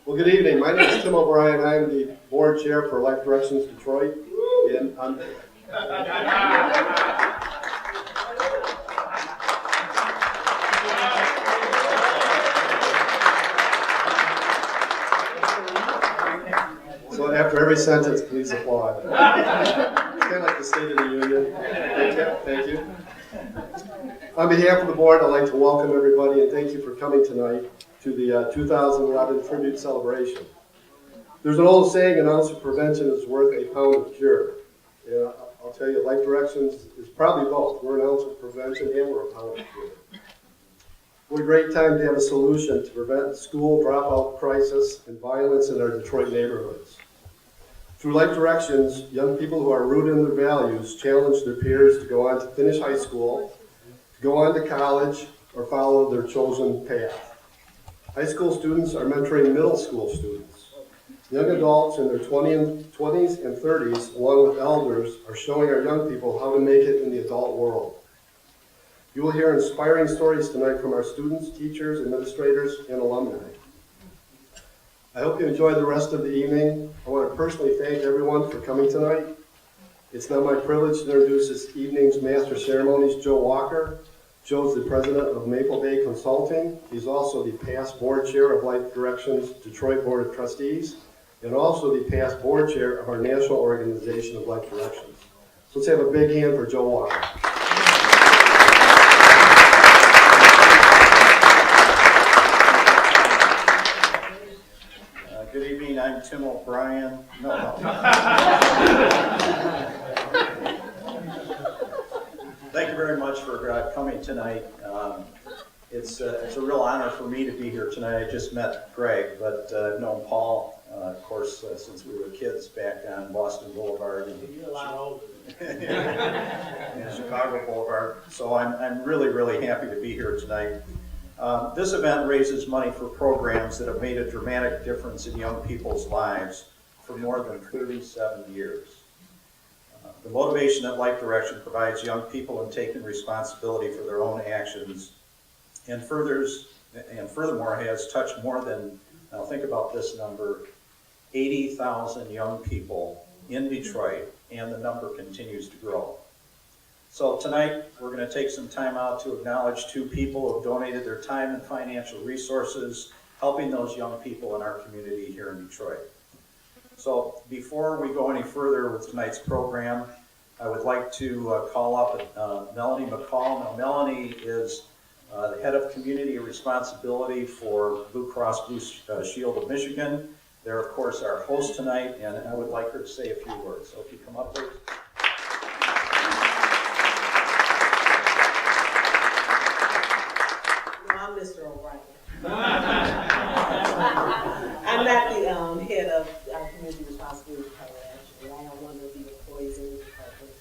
Well, good evening. My name is Tim O'Brien. I am the board chair for Life Directions Detroit. And so after every sentence, please applaud. It's kind of like the State of the Union. Thank you. On behalf of the board, I'd like to welcome everybody and thank you for coming tonight to the 2011 Tribute Celebration. There's an old saying, an ounce of prevention is worth a pound of cure. Yeah, I'll tell you, Life Directions is probably both. We're an ounce of prevention and we're a pound of cure. What a great time to have a solution to prevent school dropout crisis and violence in our Detroit neighborhoods. Through Life Directions, young people who are rooted in their values challenge their peers to go on to finish high school, to go on to college, or follow their chosen path. High school students are mentoring middle school students. Young adults in their 20s and 30s, along with elders, are showing our young people how to make it in the adult world. You will hear inspiring stories tonight from our students, teachers, administrators, and alumni. I hope you enjoy the rest of the evening. I want to personally thank everyone for coming tonight. It's now my privilege to introduce this evening's Master of Ceremonies, Joe Walker. Joe's the president of Maple Bay Consulting. He's also the past board chair of Life Directions Detroit Board of Trustees, and also the past board chair of our national organization of Life Directions. So let's have a big hand for Joe Walker. Good evening, I'm Tim O'Brien. No. Thank you very much for coming tonight. It's a real honor for me to be here tonight. I just met Greg, but I've known Paul, of course, since we were kids back on Boston Boulevard. You're a lot older. And Chicago Boulevard. So I'm really, really happy to be here tonight. This event raises money for programs that have made a dramatic difference in young people's lives for more than 37 years. The motivation that Life Direction provides young people in taking responsibility for their own actions and furthermore has touched more than, now think about this number, 80,000 young people in Detroit, and the number continues to grow. So tonight, we're going to take some time out to acknowledge two people who have donated their time and financial resources, helping those young people in our community here in Detroit. So before we go any further with tonight's program, I would like to call up Melanie McCall. Now, Melanie is the head of community responsibility for Blue Cross Blue Shield of Michigan. They're, of course, our host tonight, and I would like her to say a few words. So if you come up, please. I'm Mr. O'Brien. I'm not the head of our community responsibility department, actually. I am one of the employees in the department.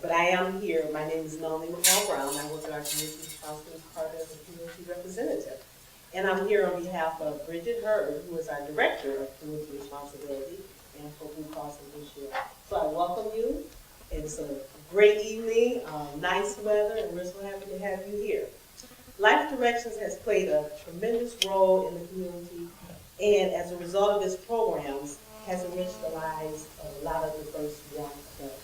But I am here. My name is Melanie McCall Brown. I work in our community responsibility department as a community representative. And I'm here on behalf of Bridget Hurd, who is our director of community responsibility and for Blue Cross and Blue Shield. So I welcome you. It's a great evening, nice weather, and we're so happy to have you here. Life Directions has played a tremendous role in the community, and as a result of its programs, has enriched the lives of a lot of diverse young adults.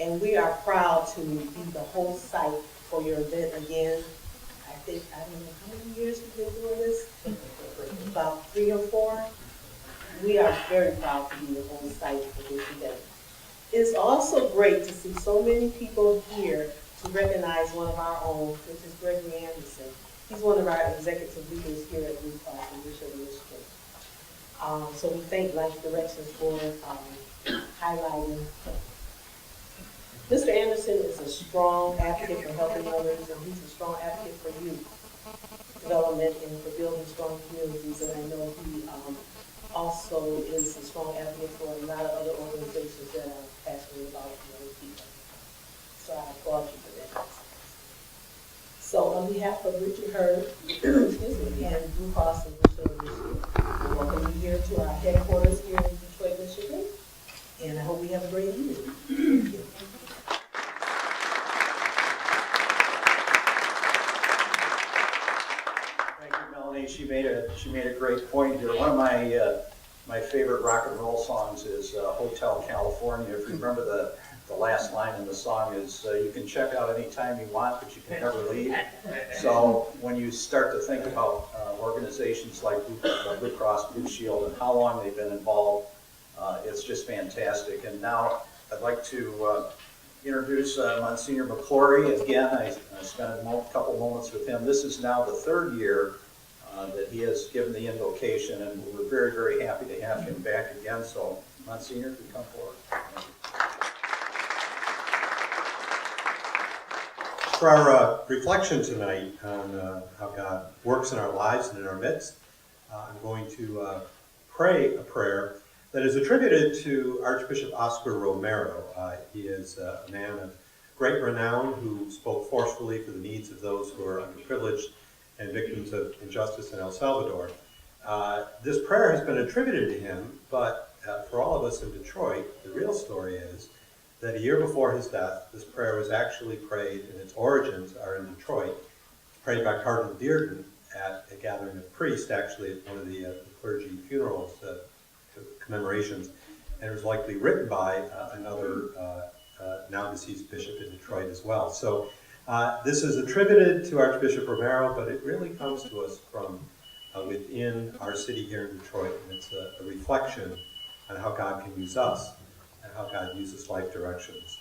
And we are proud to be the host site for your event again. I don't know how many years we've been doing this, about 3 or 4. We are very proud to be the host site for this event. It's also great to see so many people here to recognize one of our own, which is Gregory Anderson. He's one of our executive leaders here at Blue Cross and Blue Shield of Michigan. So we thank Life Directions for highlighting. Mr. Anderson is a strong advocate for helping others, and he's a strong advocate for youth development and for building strong communities. And I know he also is a strong advocate for a lot of other organizations that are passionate about young people. So I applaud you for that. So on behalf of Richard Hurd, and Blue Cross and Blue Shield of Michigan, I welcome you here to our headquarters here in Detroit, Michigan. And I hope we have a great evening. Thank you. Thank you, Melanie. She made a great point here. One of my favorite rock and roll songs is Hotel California. If you remember the last line in the song is, you can check out anytime you want, but you can never leave. So when you start to think about organizations like Blue Cross Blue Shield and how long they've been involved, it's just fantastic. And now I'd like to introduce Monsignor McClory. Again, I spent a couple moments with him. This is now the third year that he has given the invocation, and we're very, very happy to have him back again. So, Monsignor, if you come forward. For our reflection tonight on how God works in our lives and in our midst, I'm going to pray a prayer that is attributed to Archbishop Oscar Romero. He is a man of great renown who spoke forcefully for the needs of those who are underprivileged and victims of injustice in El Salvador. This prayer has been attributed to him, but for all of us in Detroit, the real story is that a year before his death, this prayer was actually prayed, and its origins are in Detroit, prayed by Cardinal Dearden at a gathering of priests, actually at one of the clergy funerals, commemorations, and it was likely written by another now deceased bishop in Detroit as well. So this is attributed to Archbishop Romero, but it really comes to us from within our city here in Detroit, and it's a reflection on how God can use us and how God uses Life Directions.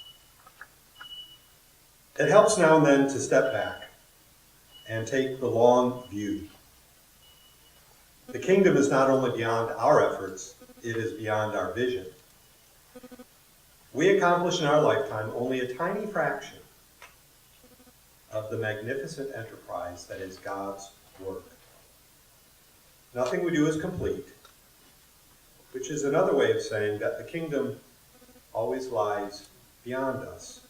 It helps now and then to step back and take the long view. The kingdom is not only beyond our efforts, it is beyond our vision. We accomplish in our lifetime only a tiny fraction of the magnificent enterprise that is God's work. Nothing we do is complete, which is another way of saying that the kingdom always lies beyond us.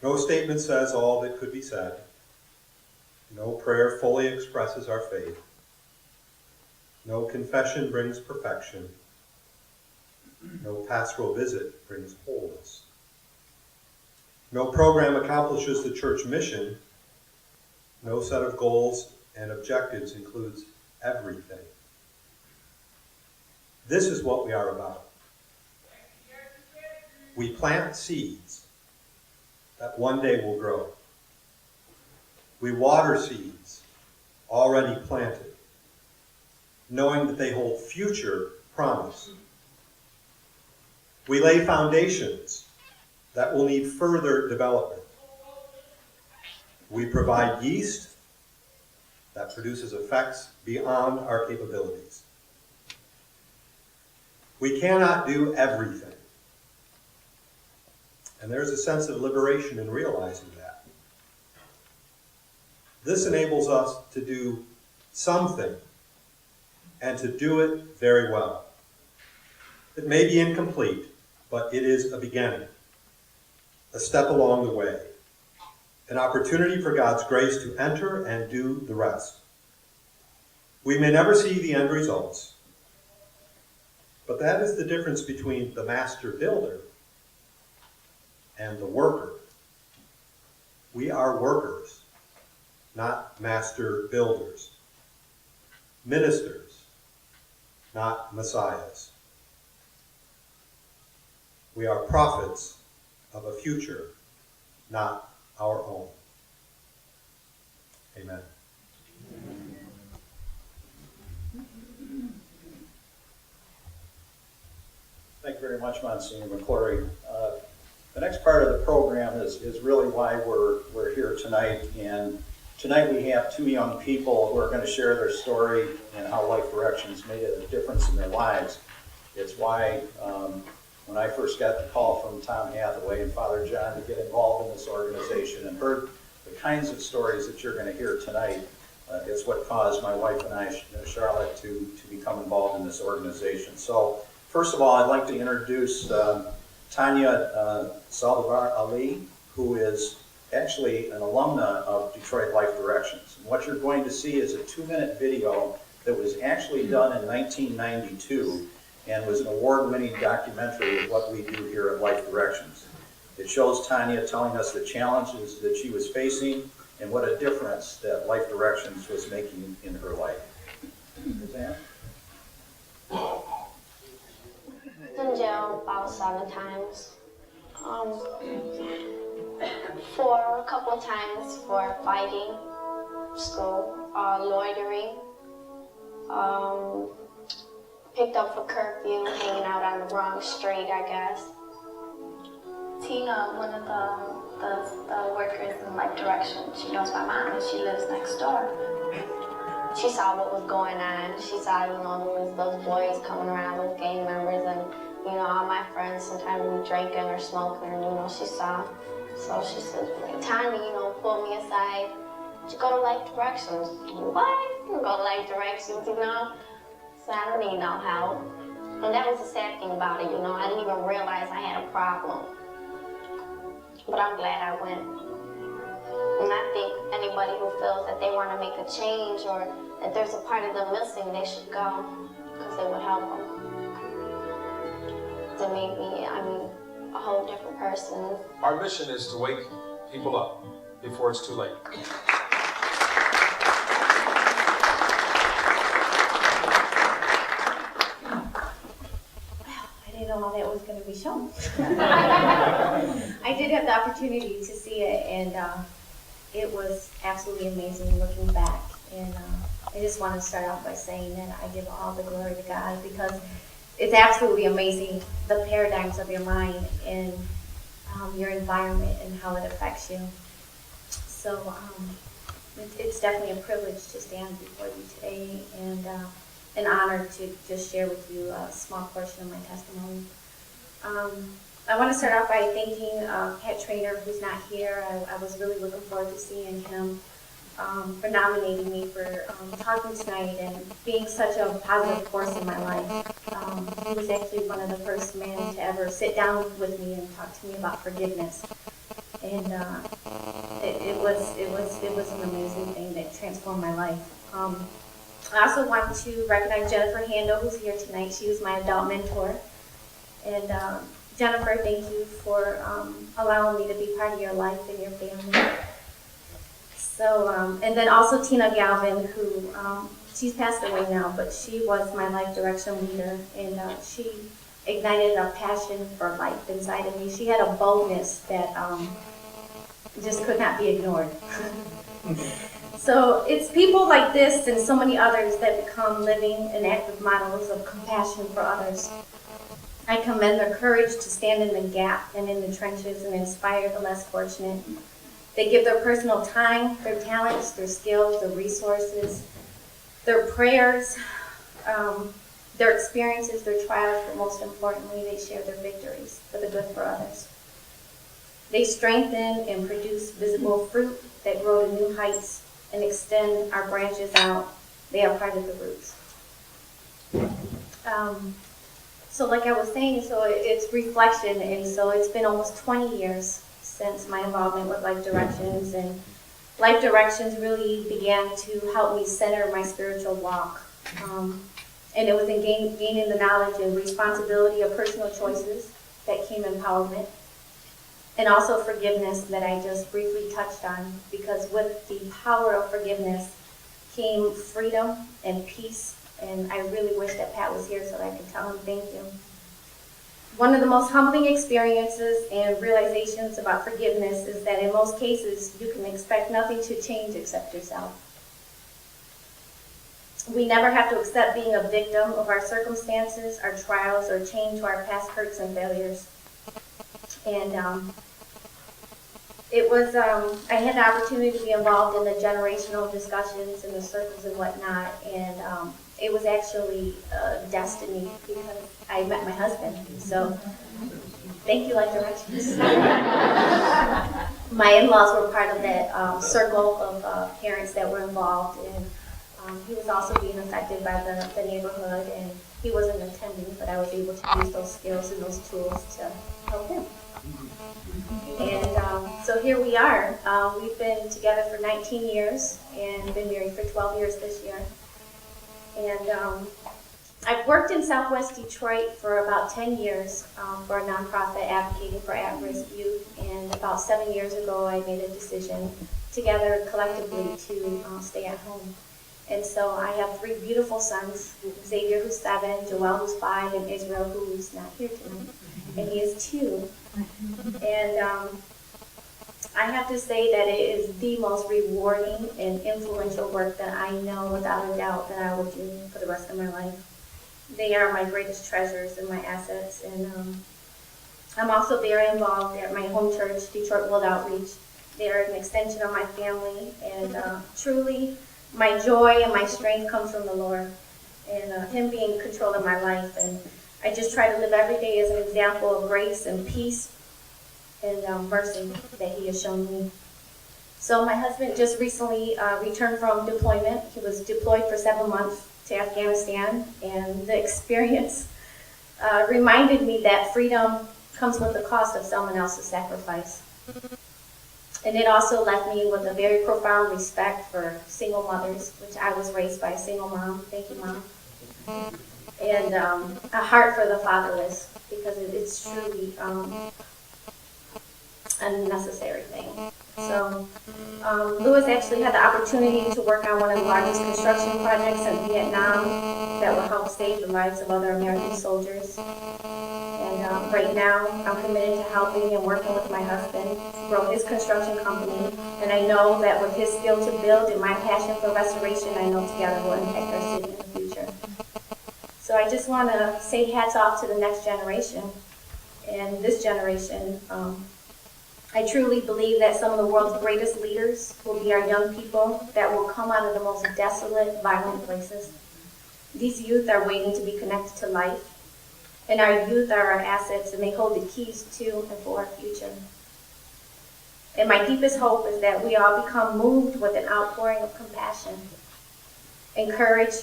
No statement says all that could be said. No prayer fully expresses our faith. No confession brings perfection. No pastoral visit brings wholeness. No program accomplishes the church mission. No set of goals and objectives includes everything. This is what we are about. We plant seeds that one day will grow. We water seeds already planted, knowing that they hold future promise. We lay foundations that will need further development. We provide yeast that produces effects beyond our capabilities. We cannot do everything. And there's a sense of liberation in realizing that. This enables us to do something and to do it very well. It may be incomplete, but it is a beginning, a step along the way, an opportunity for God's grace to enter and do the rest. We may never see the end results, but that is the difference between the master builder and the worker. We are workers, not master builders. Ministers, not messiahs. We are prophets of a future, not our own. Amen. Thank you very much, Monsignor McClory. The next part of the program is really why we're here tonight. And tonight we have two young people who are going to share their story and how Life Directions made a difference in their lives. It's why when I first got the call from Tom Hathaway and Father John to get involved in this organization and heard the kinds of stories that you're going to hear tonight, it's what caused my wife and I, Charlotte, to become involved in this organization. So first of all, I'd like to introduce Tanya Saldivar Ali, who is actually an alumna of Detroit Life Directions. And what you're going to see is a 2-minute video that was actually done in 1992 and was an award-winning documentary of what we do here at Life Directions. It shows Tanya telling us the challenges that she was facing and what a difference that Life Directions was making in her life. Roseanne? In jail about 7 times. For a couple of times for fighting, school, loitering, picked up for curfew, hanging out on the wrong street, I guess. Tina, one of the workers in Life Direction, she knows my mom and she lives next door. She saw what was going on. She saw, there was those boys coming around, those gang members, and, all my friends, sometimes we drinking or smoking, she saw. So she said, Tanya, pulled me aside. You go to Life Directions. What? You go to Life Directions, So I don't need no help. And that was the sad thing about it, I didn't even realize I had a problem. But I'm glad I went. And I think anybody who feels that they want to make a change or that there's a part of them missing, they should go, because it would help them. To make me, a whole different person. Our mission is to wake people up before it's too late. I didn't know how that was going to be shown. I did have the opportunity to see it, and it was absolutely amazing looking back. And I just want to start off by saying that I give all the glory to God, because it's absolutely amazing the paradigms of your mind and your environment and how it affects you. So it's definitely a privilege to stand before you today, and an honor to just share with you a small portion of my testimony. I want to start off by thanking Pat Trainer, who's not here. I was really looking forward to seeing him, for nominating me for talking tonight and being such a positive force in my life. He was actually one of the first men to ever sit down with me and talk to me about forgiveness. And it was an amazing thing that transformed my life. I also want to recognize Jennifer Handel, who's here tonight. She was my adult mentor. And Jennifer, thank you for allowing me to be part of your life and your family. So, and then also Tina Galvin, who, she's passed away now, but she was my life direction leader, and she ignited a passion for life inside of me. She had a boldness that just could not be ignored. So it's people like this and so many others that become living and active models of compassion for others. I commend their courage to stand in the gap and in the trenches and inspire the less fortunate. They give their personal time, their talents, their skills, their resources, their prayers, their experiences, their trials, but most importantly, they share their victories for the good for others. They strengthen and produce visible fruit that grow to new heights and extend our branches out. They are part of the roots. So like I was saying, so it's reflection, and so it's been almost 20 years since my involvement with Life Directions, and Life Directions really began to help me center my spiritual walk. And it was in gaining the knowledge and responsibility of personal choices that came empowerment, and also forgiveness that I just briefly touched on, because with the power of forgiveness came freedom and peace, and I really wish that Pat was here so that I could tell him thank you. One of the most humbling experiences and realizations about forgiveness is that in most cases, you can expect nothing to change except yourself. We never have to accept being a victim of our circumstances, our trials, or chained to our past hurts and failures. And I had the opportunity to be involved in the generational discussions and the circles and whatnot, and it was actually destiny, because I met my husband. So thank you, Life Directions. My in-laws were part of that circle of parents that were involved, and he was also being affected by the neighborhood, and he wasn't attending, but I was able to use those skills and those tools to help him. And so here we are. We've been together for 19 years and been married for 12 years this year. And I've worked in Southwest Detroit for about 10 years for a nonprofit advocating for at-risk youth. And about 7 years ago, I made a decision together collectively to stay at home. And so I have 3 beautiful sons, Xavier who's 7, Joel who's 5, and Israel who's not here tonight, and he is 2. And I have to say that it is the most rewarding and influential work that I know without a doubt that I will do for the rest of my life. They are my greatest treasures and my assets. And I'm also very involved at my home church, Detroit World Outreach. They're an extension of my family, and truly my joy and my strength comes from the Lord and Him being in control of my life. And I just try to live every day as an example of grace and peace and mercy that He has shown me. So my husband just recently returned from deployment. He was deployed for 7 months to Afghanistan, and the experience reminded me that freedom comes with the cost of someone else's sacrifice. And it also left me with a very profound respect for single mothers, which I was raised by a single mom. Thank you, Mom. And a heart for the fatherless, because it's truly a necessary thing. So Louis actually had the opportunity to work on one of the largest construction projects in Vietnam that will help save the lives of other American soldiers. And right now, I'm committed to helping and working with my husband grow his construction company. And I know that with his skill to build and my passion for restoration, I know together we'll impact our city in the future. So I just want to say hats off to the next generation. And this generation, I truly believe that some of the world's greatest leaders will be our young people that will come out of the most desolate, violent places. These youth are waiting to be connected to life. And our youth are our assets, and they hold the keys to and for our future. And my deepest hope is that we all become moved with an outpouring of compassion, encourage,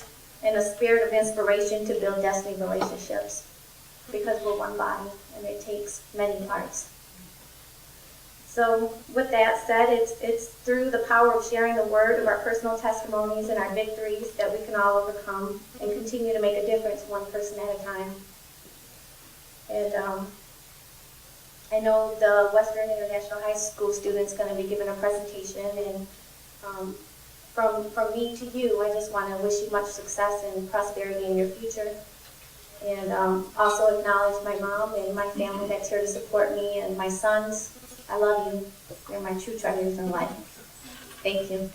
and a spirit of inspiration to build destiny relationships. Because we're one body, and it takes many parts. So with that said, it's through the power of sharing the word of our personal testimonies and our victories that we can all overcome and continue to make a difference one person at a time. And I know the Western International High School students going to be giving a presentation, and from me to you, I just want to wish you much success and prosperity in your future. And also acknowledge my mom and my family that's here to support me, and my sons. I love you. You're my true treasures in life. Thank you.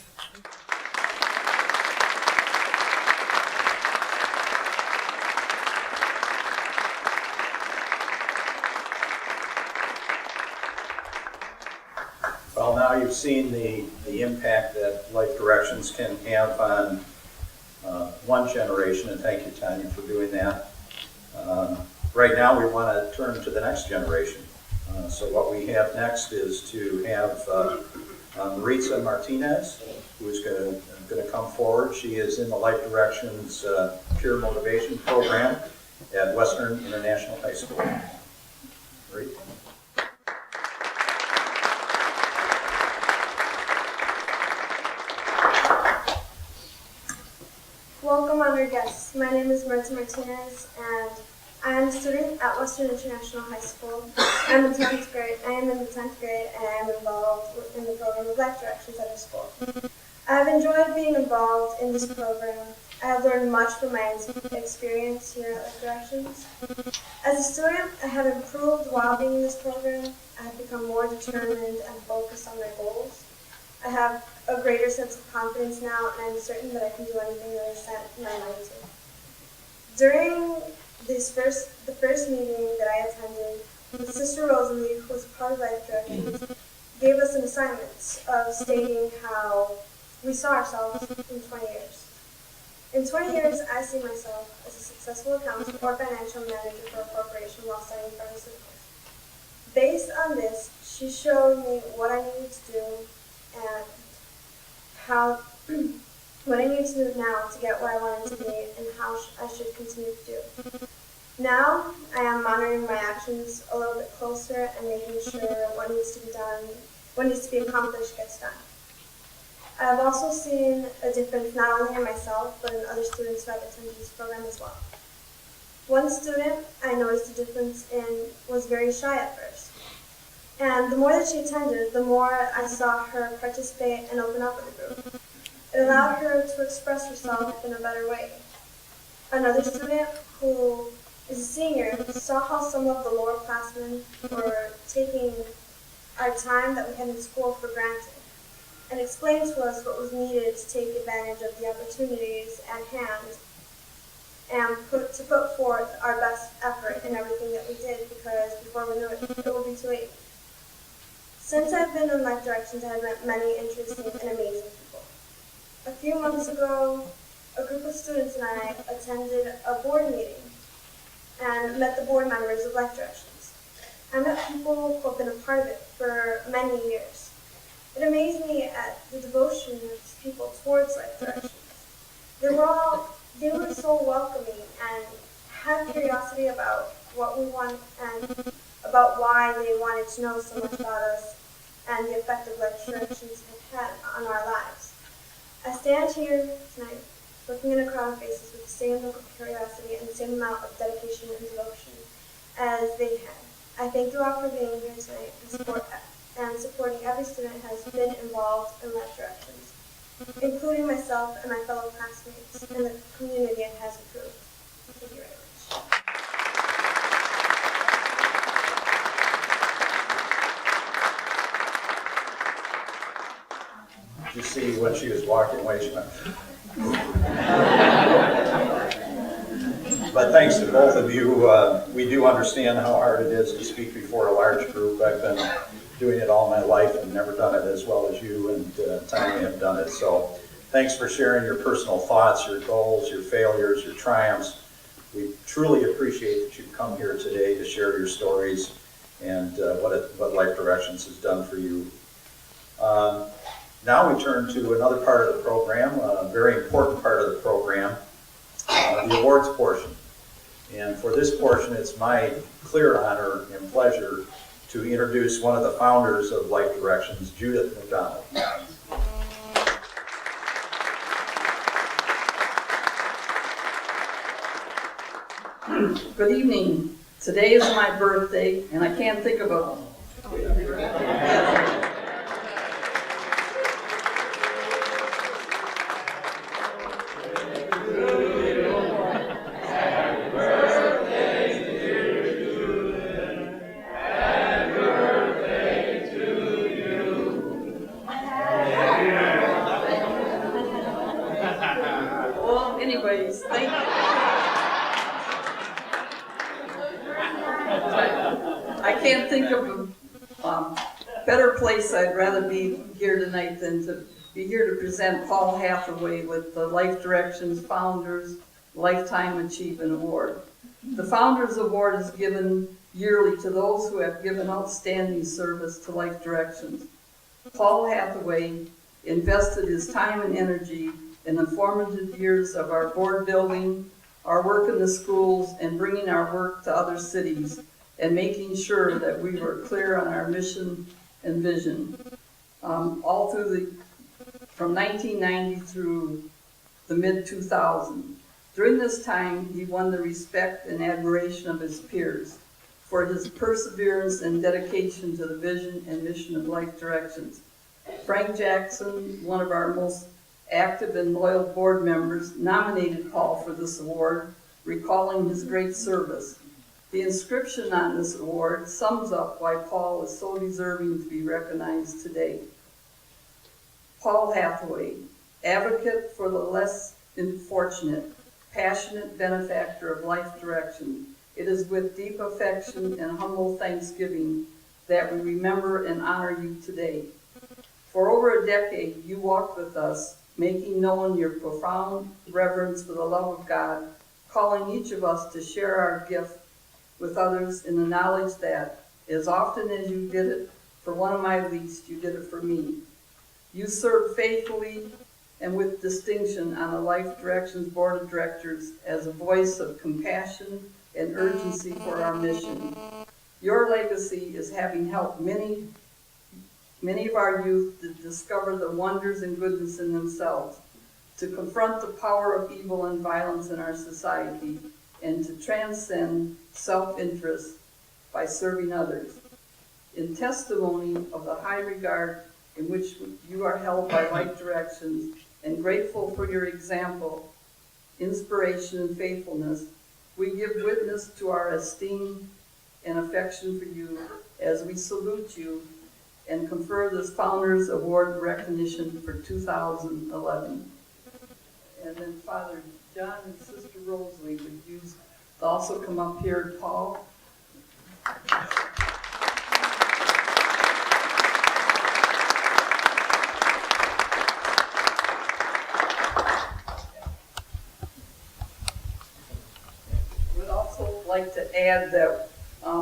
Well, now you've seen the impact that Life Directions can have on one generation, and thank you, Tanya, for doing that. Right now, we want to turn to the next generation. So what we have next is to have Maritza Martinez, who is going to come forward. She is in the Life Directions Peer Motivation Program at Western International High School. Maritza. Welcome, honored guests. My name is Maritza Martinez, and I am a student at Western International High School. I am in the 10th grade, and I am involved in the program of Life Directions at our school. I have enjoyed being involved in this program. I have learned much from my experience here at Life Directions. As a student, I have improved while being in this program. I have become more determined and focused on my goals. I have a greater sense of confidence now, and I'm certain that I can do anything that I set my mind to. During the first meeting that I attended, Sister Rosalie, who was part of Life Directions, gave us an assignment of stating how we saw ourselves in 20 years. In 20 years, I see myself as a successful accountant or financial manager for a corporation while studying pharmaceuticals. Based on this, she showed me what I needed to do and how what I need to do now to get where I wanted to be, and how I should continue to do. Now, I am monitoring my actions a little bit closer and making sure what needs to be done, what needs to be accomplished gets done. I have also seen a difference not only in myself, but in other students who have attended this program as well. One student I noticed a difference in was very shy at first. And the more that she attended, the more I saw her participate and open up with the group. It allowed her to express herself in a better way. Another student who is a senior saw how some of the lower classmen were taking our time that we had in school for granted and explained to us what was needed to take advantage of the opportunities at hand and put forth our best effort in everything that we did, because before we knew it, it would be too late. Since I've been in Life Directions, I have met many interesting and amazing people. A few months ago, a group of students and I attended a board meeting and met the board members of Life Directions. I met people who have been a part of it for many years. It amazed me at the devotion of people towards Life Directions. They were so welcoming and had curiosity about what we want and about why they wanted to know so much about us and the effect of Life Directions have had on our lives. I stand here tonight looking in a crowd of faces with the same look of curiosity and the same amount of dedication and devotion as they had. I thank you all for being here tonight and supporting every student who has been involved in Life Directions, including myself and my fellow classmates, and the community it has improved. Thank you very much. Did you see when she was walking away, she went, but thanks to both of you. We do understand how hard it is to speak before a large group. I've been doing it all my life and never done it as well as you and Tanya have done it. So thanks for sharing your personal thoughts, your goals, your failures, your triumphs. We truly appreciate that you've come here today to share your stories and what Life Directions has done for you. Now we turn to another part of the program, a very important part of the program, the awards portion. And for this portion, it's my clear honor and pleasure to introduce one of the founders of Life Directions, Judith McDonald. Good evening. Today is my birthday, and I can't think of a Well, anyways, thank you. I can't think of a better place I'd rather be here tonight than to be here to present Paul Hathaway with the Life Directions Founders Lifetime Achievement Award. The Founders Award is given yearly to those who have given outstanding service to Life Directions. Paul Hathaway invested his time and energy in the formative years of our board building, our work in the schools, and bringing our work to other cities, and making sure that we were clear on our mission and vision. All through from 1990 through the mid-2000s. During this time, he won the respect and admiration of his peers for his perseverance and dedication to the vision and mission of Life Directions. Frank Jackson, one of our most active and loyal board members, nominated Paul for this award, recalling his great service. The inscription on this award sums up why Paul is so deserving to be recognized today. Paul Hathaway, advocate for the less fortunate, passionate benefactor of Life Direction. It is with deep affection and humble thanksgiving that we remember and honor you today. For over a decade, you walked with us, making known your profound reverence for the love of God, calling each of us to share our gift with others in the knowledge that, as often as you did it for one of my least, you did it for me. You served faithfully and with distinction on the Life Directions Board of Directors as a voice of compassion and urgency for our mission. Your legacy is having helped many of our youth to discover the wonders and goodness in themselves, to confront the power of evil and violence in our society, and to transcend self-interest by serving others. In testimony of the high regard in which you are held by Life Directions and grateful for your example, inspiration, and faithfulness, we give witness to our esteem and affection for you as we salute you and confer this Founders Award recognition for 2011. And then Father John and Sister Rosalie, would you also come up here, Paul? We'd also like to add that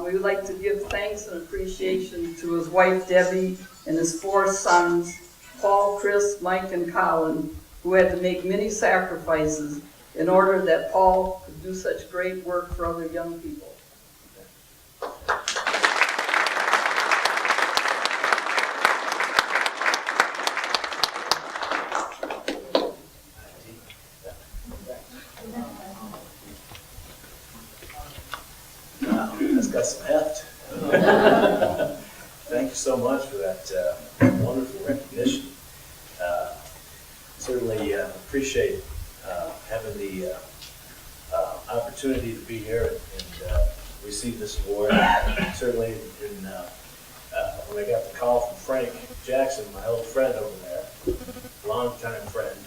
we would like to give thanks and appreciation to his wife Debbie and his 4 sons, Paul, Chris, Mike, and Colin, who had to make many sacrifices in order that Paul could do such great work for other young people. That's got some heft. Thank you so much for that wonderful recognition. Certainly appreciate having the opportunity to be here and receive this award. Certainly, when I got the call from Frank Jackson, my old friend over there, longtime friend,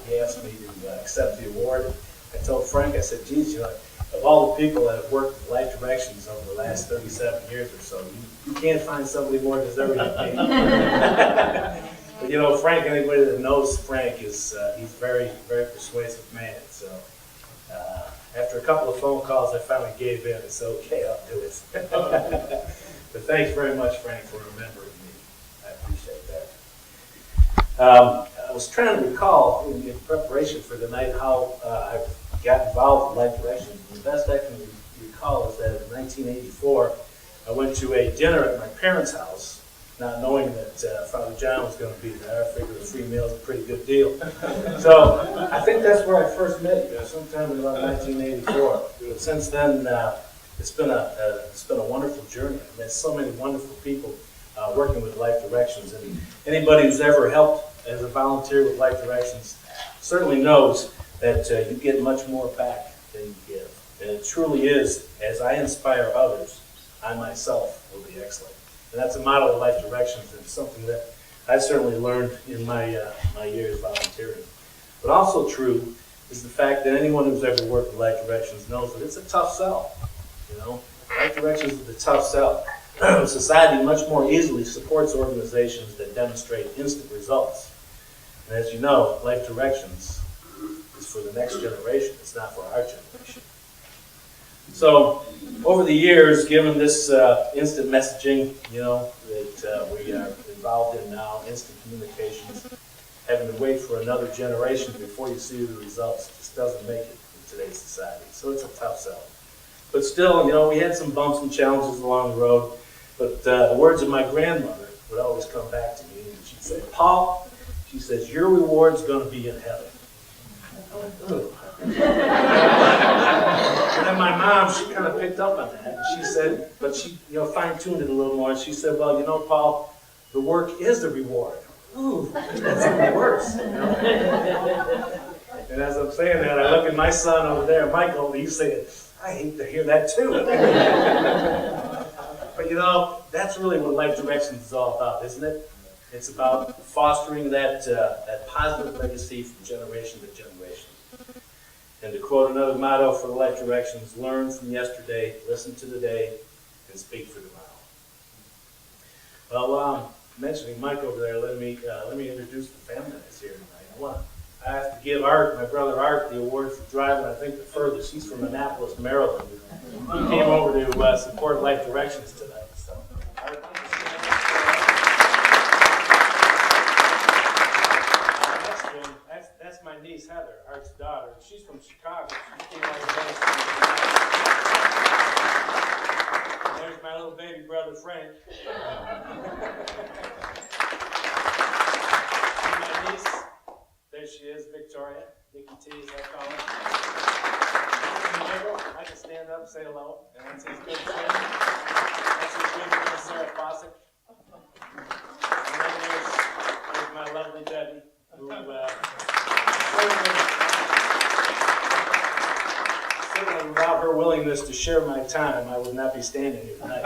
he asked me to accept the award. I told Frank, I said, geez, you know, of all the people that have worked with Life Directions over the last 37 years or so, you can't find somebody more deserving than me. But you know, Frank, anybody that knows Frank is, he's very, very persuasive man. So after a couple of phone calls, I finally gave in and said, okay, I'll do it. But thanks very much, Frank, for remembering me. I appreciate that. I was trying to recall in preparation for tonight how I got involved in Life Directions. And the best I can recall is that in 1984, I went to a dinner at my parents' house, not knowing that Father John was going to be there. I figured a free meal is a pretty good deal. So I think that's where I first met you, sometime in about 1984. Since then, it's been a wonderful journey. I've met so many wonderful people working with Life Directions, and anybody who's ever helped as a volunteer with Life Directions certainly knows that you get much more back than you give. And it truly is, as I inspire others, I myself will be excellent. And that's a motto of Life Directions, and it's something that I've certainly learned in my years volunteering. But also true is the fact that anyone who's ever worked with Life Directions knows that it's a tough sell. You know, Life Directions is a tough sell. Society much more easily supports organizations that demonstrate instant results. And as you know, Life Directions is for the next generation. It's not for our generation. So, over the years, given this instant messaging, you know, that we are involved in now, instant communications, having to wait for another generation before you see the results just doesn't make it in today's society. So it's a tough sell. But still, you know, we had some bumps and challenges along the road. But the words of my grandmother would always come back to me, and she'd say, Paul, she says, your reward's going to be in heaven. I went, ooh. And then my mom, she kind of picked up on that. And she said, but she, you know, fine-tuned it a little more. And she said, well, you know, Paul, the work is the reward. Ooh, that's even worse. You know? And as I'm saying that, I look at my son over there, Michael, and he's saying, I hate to hear that too. But you know, that's really what Life Directions is all about, isn't it? It's about fostering that positive legacy from generation to generation. And to quote another motto for the Life Directions, learn from yesterday, listen to today, and speak for tomorrow. Well, mentioning Mike over there, let me introduce the family that's here tonight. I have to give Art, my brother Art, the award for driving, I think, the furthest. He's from Annapolis, Maryland. He came over to support Life Directions tonight. So, Art, next one, that's my niece Heather, Art's daughter. She's from Chicago. She came all the way. And there's my little baby brother Frank. My niece. There she is, Victoria. Vicky T, as I call her. I can stand up and say hello. And that's his good friend. That's his good friend, Sarah Fawcett. And then there's my lovely Debbie. who certainly without her willingness to share my time, I would not be standing here tonight.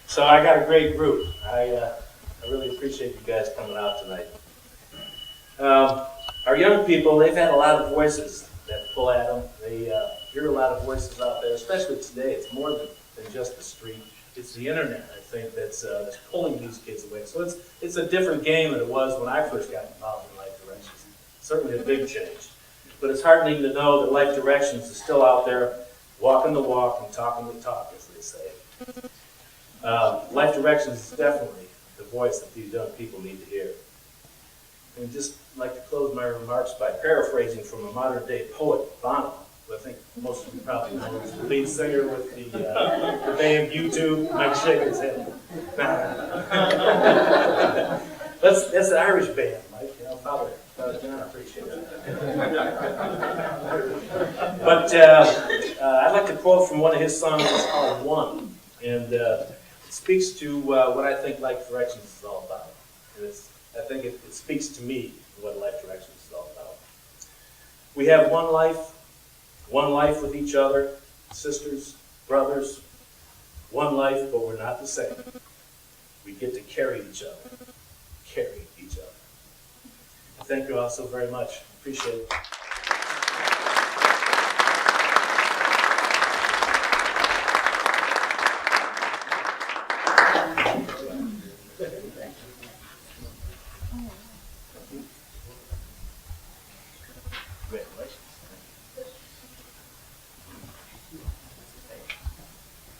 So I got a great group. I really appreciate you guys coming out tonight. Our young people, they've had a lot of voices that pull at them. They hear a lot of voices out there, especially today. It's more than just the street. It's the internet, I think, that's pulling these kids away. So it's a different game than it was when I first got involved in Life Directions. Certainly a big change. But it's heartening to know that Life Directions is still out there, walking the walk and talking the talk, as they say. Life Directions is definitely the voice that these young people need to hear. And I'd just like to close my remarks by paraphrasing from a modern-day poet, Bono, who I think most of you probably know is the lead singer with the band U2. Mike shaking his head. That's an Irish band, Mike. You know, Father John appreciates it. But I'd like to quote from one of his songs. It's called "One," and it speaks to what I think Life Directions is all about. And I think it speaks to me what Life Directions is all about. We have one life with each other, sisters, brothers, one life, but we're not the same. We get to carry each other. I thank you all so very much. Appreciate it.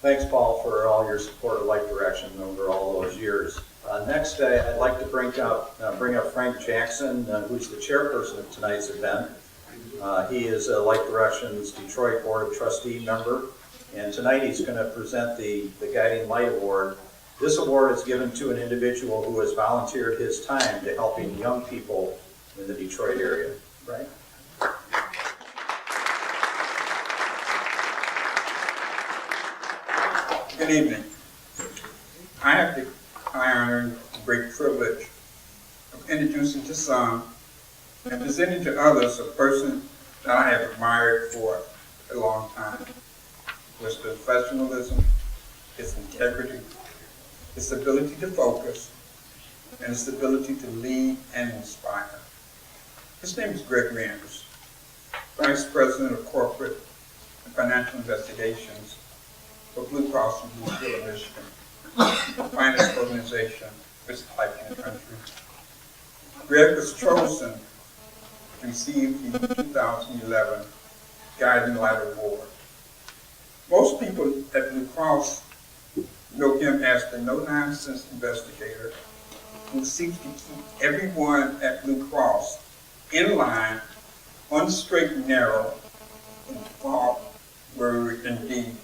Thanks, Paul, for all your support of Life Direction over all those years. Next, I'd like to bring up Frank Jackson, who's the chairperson of tonight's event. He is a Life Directions Detroit Board of Trustee member, and tonight he's going to present the Guiding Light Award. This award is given to an individual who has volunteered his time to helping young people in the Detroit area. Right? Good evening. I have the honor and great privilege of introducing to some and presenting to others a person that I have admired for a long time. His professionalism, his integrity, his ability to focus, and his ability to lead and inspire. His name is Gregory Anderson, Vice President of Corporate and Financial Investigations for Blue Cross and Blue Shield of Michigan, the finest organization which is like in the country. Greg was chosen to receive the 2011 Guiding Light Award. Most people at Blue Cross know him as the no-nonsense investigator who seeks to keep everyone at Blue Cross in line, on the straight and narrow, in thought, word, and deed.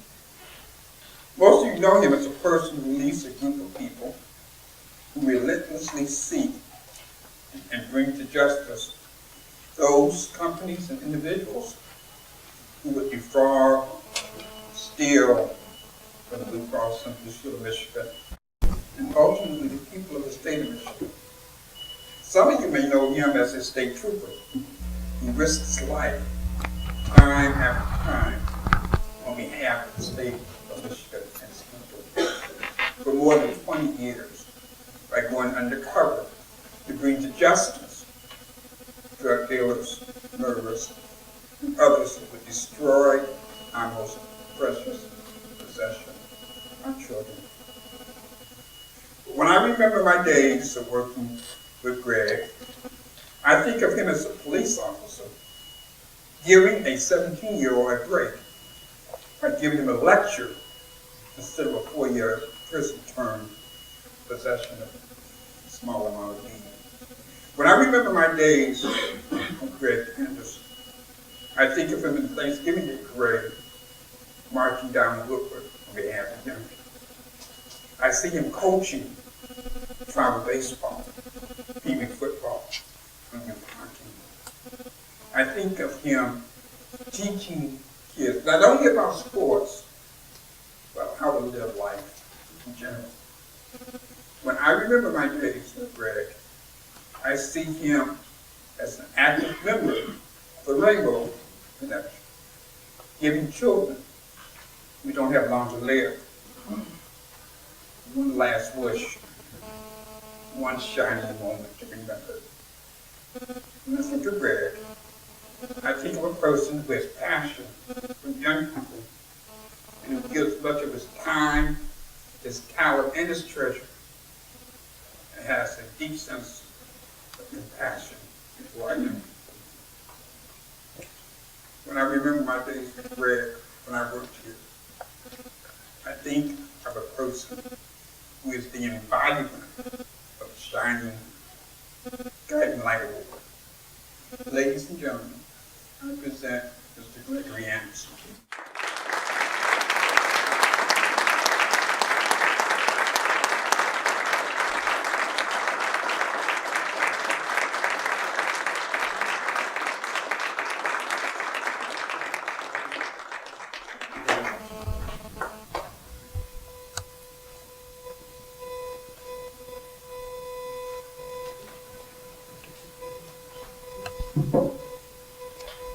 Most of you know him as a person who leads a group of people who relentlessly seek and bring to justice those companies and individuals who would defraud, steal from the Blue Cross and Blue Shield of Michigan, and ultimately the people of the state of Michigan. Some of you may know him as a state trooper. He risks his life time after time on behalf of the state of Michigan and its people for more than 20 years by going undercover to bring to justice drug dealers, murderers, and others who would destroy our most precious possession, our children. When I remember my days of working with Greg, I think of him as a police officer giving a 17-year-old a break by giving him a lecture instead of a 4-year prison term possession of a small amount of weed. When I remember my days with Greg Anderson, I think of him in Thanksgiving Day parade marching down Woodward on behalf of him. I see him coaching travel baseball, even football, and hockey. I think of him teaching kids, not only about sports, but how to live life in general. When I remember my days with Greg, I see him as an active member of the Rainbow Connection, giving children we don't have long to live one last wish, one shining moment to remember. When I think of Greg, I think of a person who has passion for young people and who gives much of his time, his talent, and his treasure, and has a deep sense of compassion for our young people. When I remember my days with Greg, when I worked here, I think of a person who is the embodiment of shining, guiding light award. Ladies and gentlemen, I present Mr. Gregory Anderson.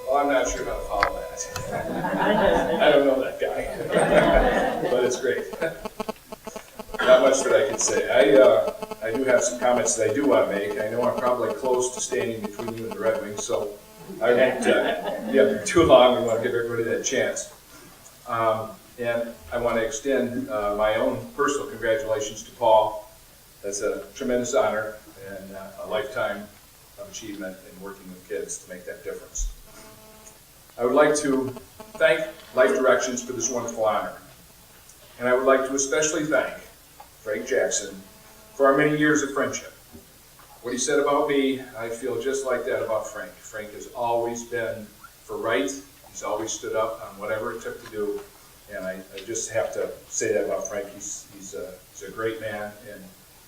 Well, I'm not sure how to follow that. I don't know that guy, but it's great. Not much that I can say. I do have some comments that I do want to make. I know I'm probably close to standing between you and the Red Wings, so I won't be too long. We want to give everybody that chance. And I want to extend my own personal congratulations to Paul. That's a tremendous honor and a lifetime of achievement in working with kids to make that difference. I would like to thank Life Directions for this wonderful honor. And I would like to especially thank Frank Jackson for our many years of friendship. What he said about me, I feel just like that about Frank. Frank has always been for right. He's always stood up on whatever it took to do. And I just have to say that about Frank. He's a great man. And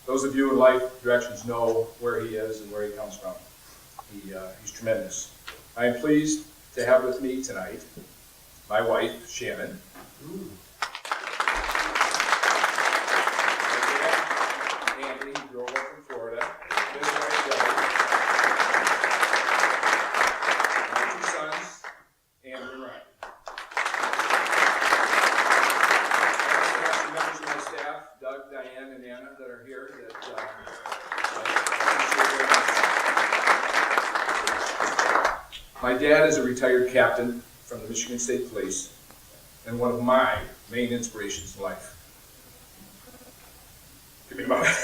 those of you in Life Directions know where he is and where he comes from. He's tremendous. I am pleased to have with me tonight my wife, Shannon. Anthony, who drove up from Florida. His wife, Debbie. My two sons, Andrew and Ryan. I also have some members of my staff, Doug, Diane, and Anna, that are here that I appreciate very much. My dad is a retired captain from the Michigan State Police and one of my main inspirations in life. Give me a moment.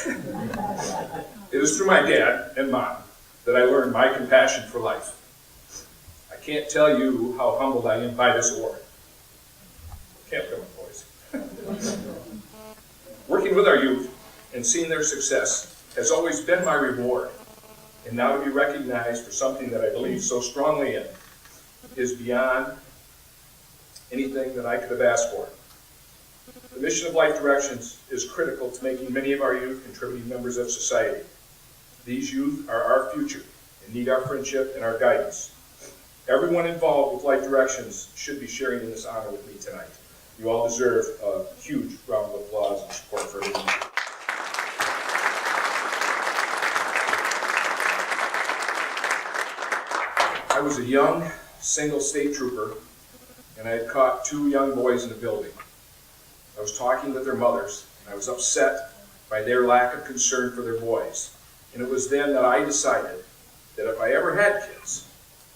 It is through my dad and mom that I learned my compassion for life. I can't tell you how humbled I am by this award. Can't come on, boys. Working with our youth and seeing their success has always been my reward. And now to be recognized for something that I believe so strongly in is beyond anything that I could have asked for. The mission of Life Directions is critical to making many of our youth contributing members of society. These youth are our future and need our friendship and our guidance. Everyone involved with Life Directions should be sharing in this honor with me tonight. You all deserve a huge round of applause and support for everyone. I was a young, single state trooper, and I had caught two young boys in a building. I was talking with their mothers, and I was upset by their lack of concern for their boys. And it was then that I decided that if I ever had kids,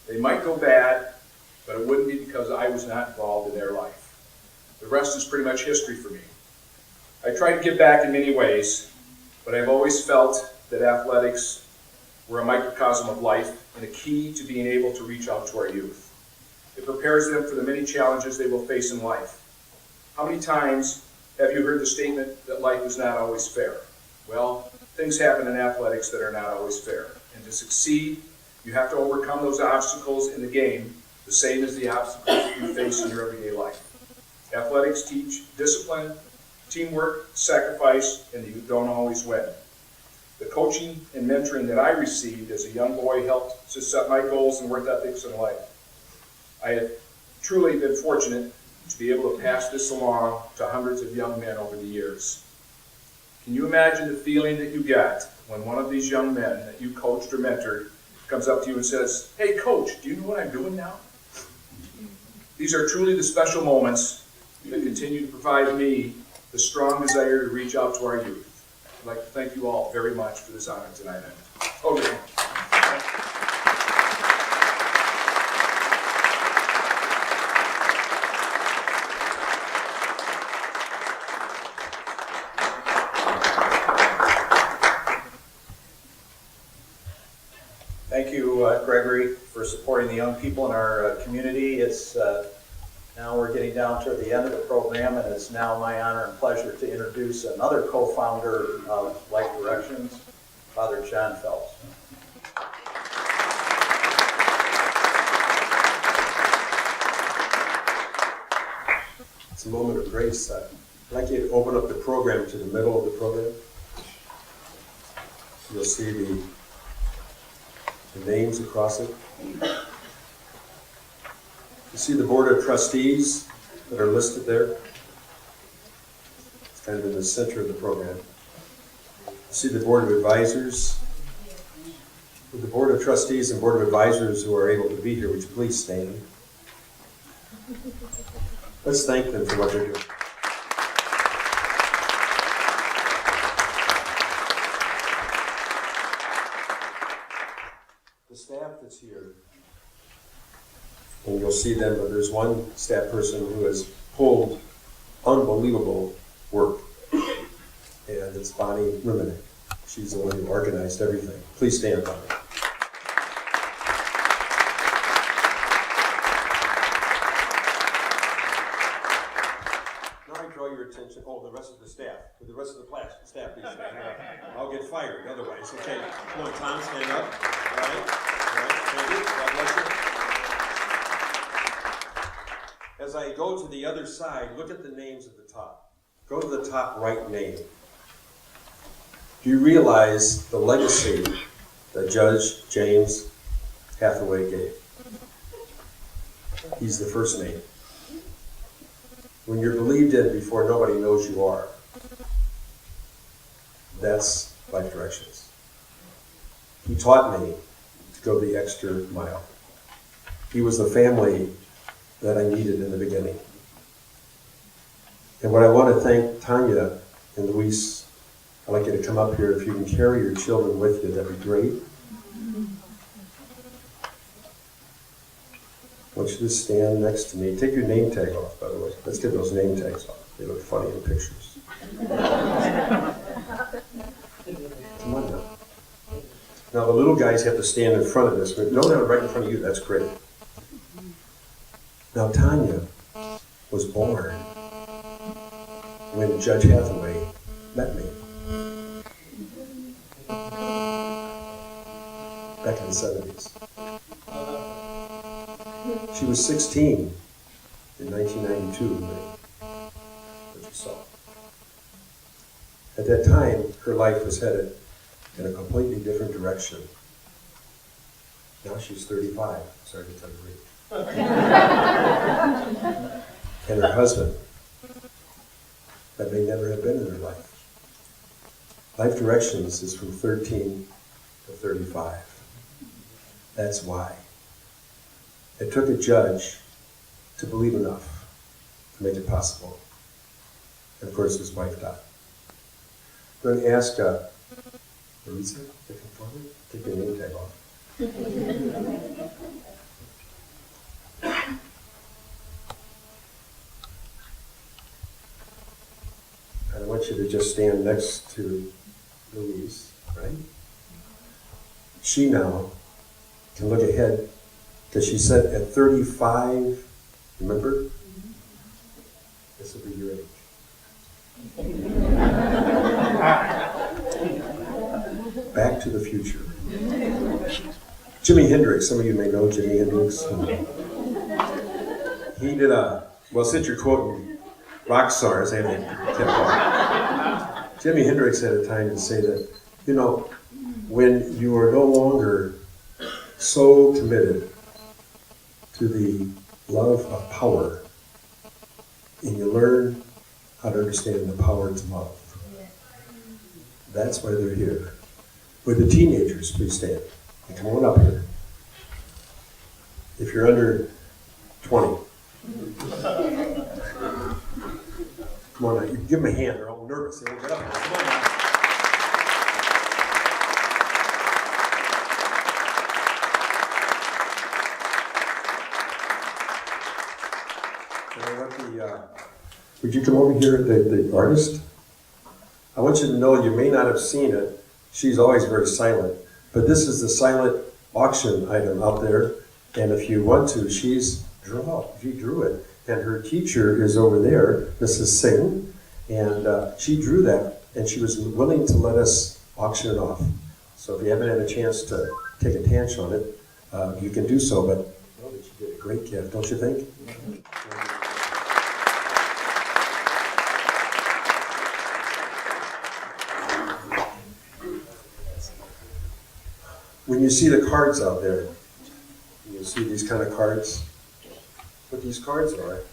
they might go bad, but it wouldn't be because I was not involved in their life. The rest is pretty much history for me. I tried to give back in many ways, but I've always felt that athletics were a microcosm of life and a key to being able to reach out to our youth. It prepares them for the many challenges they will face in life. How many times have you heard the statement that life is not always fair? Well, things happen in athletics that are not always fair. And to succeed, you have to overcome those obstacles in the game, the same as the obstacles you face in your everyday life. Athletics teach discipline, teamwork, sacrifice, and you don't always win. The coaching and mentoring that I received as a young boy helped to set my goals and work ethics in life. I have truly been fortunate to be able to pass this along to hundreds of young men over the years. Can you imagine the feeling that you get when one of these young men that you coached or mentored comes up to you and says, "Hey coach, do you know what I'm doing now?" These are truly the special moments that continue to provide me the strong desire to reach out to our youth. I'd like to thank you all very much for this honor tonight. Over to you. Thank you, Gregory, for supporting the young people in our community. It's now we're getting down to the end of the program, and it's now my honor and pleasure to introduce another co-founder of Life Directions, Father John Phelps. It's a moment of grace. I'd like you to open up the program to the middle of the program. You'll see the names across it. You see the Board of Trustees that are listed there. It's kind of in the center of the program. You see the Board of Advisors. With the Board of Trustees and Board of Advisors who are able to be here, would you please stand? Let's thank them for what they're doing. The staff that's here, and you'll see them, but there's one staff person who has pulled unbelievable work, and it's Bonnie Rimanek. She's the one who organized everything. Please stand, Bonnie. Now I draw your attention, the rest of the staff, with the rest of the staff, please stand up. I'll get fired otherwise, okay? Come on, Tom, stand up. All right, thank you. God bless you. As I go to the other side, look at the names at the top. Go to the top right name. Do you realize the legacy that Judge James Hathaway gave? He's the first name. When you're believed in before nobody knows you are, that's Life Directions. He taught me to go the extra mile. He was the family that I needed in the beginning. And what I want to thank Tanya and Luis, I'd like you to come up here. If you can carry your children with you, that'd be great. I want you to stand next to me. Take your name tag off, by the way. Let's get those name tags off. They look funny in pictures. Come on now. Now the little guys have to stand in front of this. No, they're right in front of you. That's great. Now Tanya was born when Judge Hathaway met me back in the 70s. She was 16 in 1992, what you saw. At that time, her life was headed in a completely different direction. Now she's 35, sorry to tell you. And her husband, that may never have been in her life. Life Directions is from 13 to 35. That's why. It took a judge to believe enough to make it possible. And of course, his wife died. I'm going to ask Marisa to come forward. Take your name tag off. I want you to just stand next to Louise, right? She now can look ahead, because she said at 35, remember? This will be your age. Back to the future. Jimi Hendrix, some of you may know Jimi Hendrix. He did since you're quoting rock stars, I have to tip off. Jimi Hendrix had a time to say that, when you are no longer so committed to the love of power, and you learn how to understand the power to love. That's why they're here. Would the teenagers please stand? And come on up here. If you're under 20. Come on now, you give them a hand, they're all nervous. They won't get up here. Come on now. Would you come over here, the artist? I want you to know you may not have seen it. She's always very silent. But this is the silent auction item out there. And if you want to, she drew it. And her teacher is over there, Mrs. Singh. And she drew that, and she was willing to let us auction it off. So if you haven't had a chance to take a tantch on it, you can do so. But know that you did a great gift, don't you think? When you see the cards out there, you see these kind of cards. What these cards are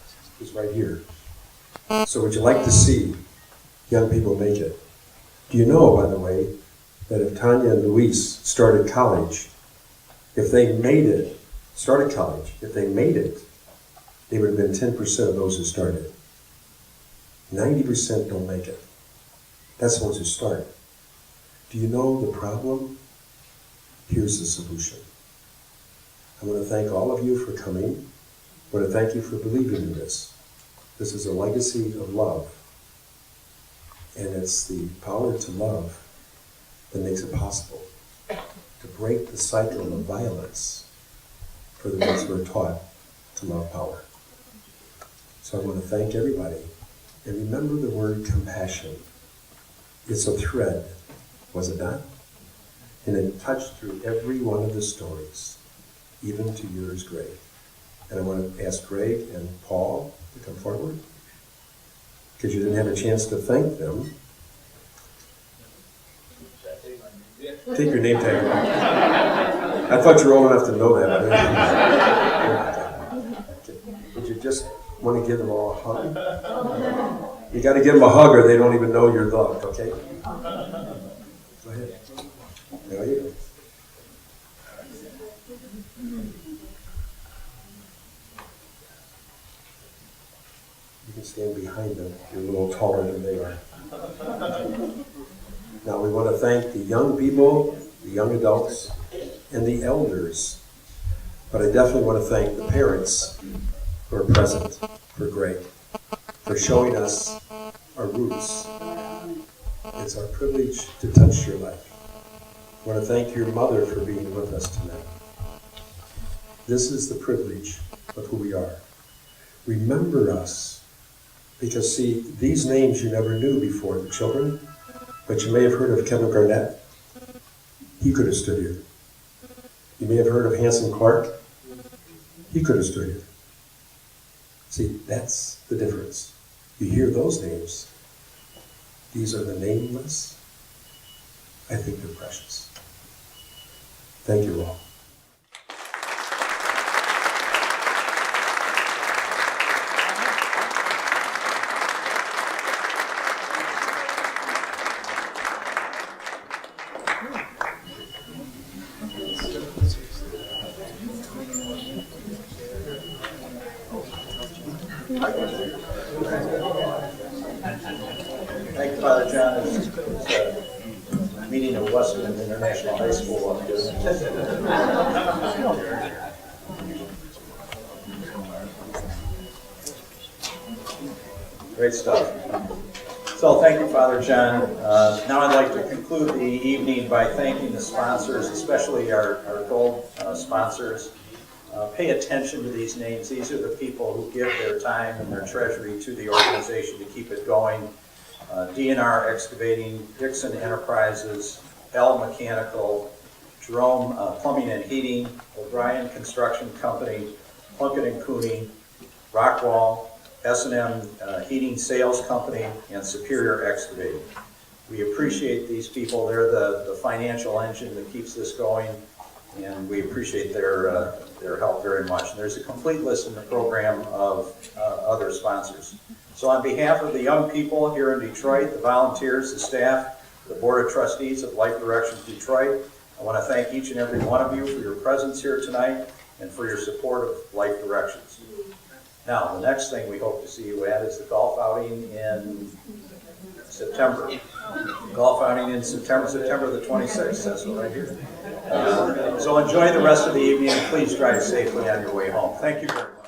is right here. So would you like to see young people make it? Do you know, by the way, that if Tanya and Luis started college, if they made it, if they made it, they would have been 10% of those who started. 90% don't make it. That's the ones who start. Do you know the problem? Here's the solution. I want to thank all of you for coming. I want to thank you for believing in this. This is a legacy of love. And it's the power to love that makes it possible to break the cycle of violence for the ones who are taught to love power. So I want to thank everybody. And remember the word compassion. It's a thread, was it not? And it touched through every one of the stories, even to yours, Greg. And I want to ask Greg and Paul to come forward, because you didn't have a chance to thank them. Take your name tag off. I thought you were old enough to know that. Would you just want to give them all a hug? You got to give them a hug or they don't even know you're loved, okay? Go ahead. There you go. You can stand behind them. You're a little taller than they are. Now we want to thank the young people, the young adults, and the elders. But I definitely want to thank the parents who are present for Greg, for showing us our roots. It's our privilege to touch your life. I want to thank your mother for being with us tonight. This is the privilege of who we are. Remember us, because see, these names you never knew before, the children, but you may have heard of Kevin Garnett. He could have stood here. You may have heard of Hanson Clark. He could have stood here. See, that's the difference. You hear those names. These are the nameless. I think they're precious. Thank you all. Thank you, Father John. It's a meeting of Western International High School up here. Great stuff. So thank you, Father John. Now I'd like to conclude the evening by thanking the sponsors, especially our gold sponsors. Pay attention to these names. These are the people who give their time and their treasury to the organization to keep it going. DNR Excavating, Dixon Enterprises, L Mechanical, Jerome Plumbing and Heating, O'Brien Construction Company, Plunkett & Cooney, Rockwall, S&M Heating Sales Company, and Superior Excavating. We appreciate these people. They're the financial engine that keeps this going, and we appreciate their help very much. And there's a complete list in the program of other sponsors. So on behalf of the young people here in Detroit, the volunteers, the staff, the Board of Trustees of Life Directions Detroit. I want to thank each and every one of you for your presence here tonight and for your support of Life Directions. Now, the next thing we hope to see you at is the golf outing in September. Golf outing in September the 26th, that's right here. So enjoy the rest of the evening, and please drive safely on your way home. Thank you very much.